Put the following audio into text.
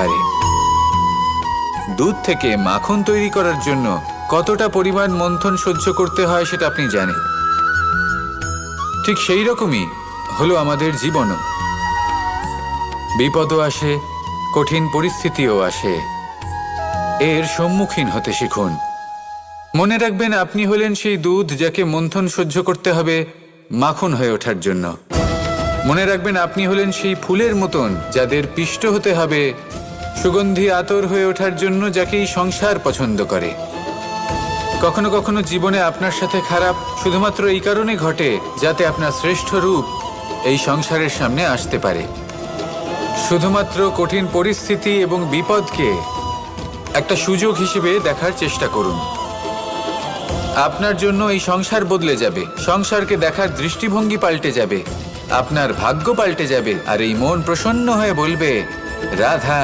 পারে। দুধ থেকে মাখন তৈরি করার জন্য কতটা পরিমাণ মন্থন সহ্য করতে হয় সেটা আপনি জানেন। ঠিক সেই রকমই হলো আমাদের জীবনও। বিপদও আসে, কঠিন পরিস্থিতিও আসে। এর সম্মুখীন হতে শিখুন। মনে রাখবেন, আপনি হলেন সেই দুধ যাকে মন্থন সহ্য করতে হবে মাখন হয়ে ওঠার জন্য। মনে রাখবেন, আপনি হলেন সেই ফুলের মতন যাদের পিষ্ট হতে হবে সুগন্ধি আতর হয়ে ওঠার জন্য, যাকে এই সংসার পছন্দ করে। কখনো কখনো জীবনে আপনার সাথে খারাপ শুধুমাত্র এই কারণে ঘটে যাতে আপনার শ্রেষ্ঠ রূপ এই সংসারের সামনে আসতে পারে। শুধুমাত্র কঠিন পরিস্থিতি এবং বিপদকে একটা সুযোগ হিসেবে দেখার চেষ্টা করুন। আপনার জন্য এই সংসার বদলে যাবে, সংসারকে দেখার দৃষ্টিভঙ্গি পাল্টে যাবে, আপনার ভাগ্য পাল্টে যাবে, আর এই মন প্রসন্ন হয়ে বলবে রাধা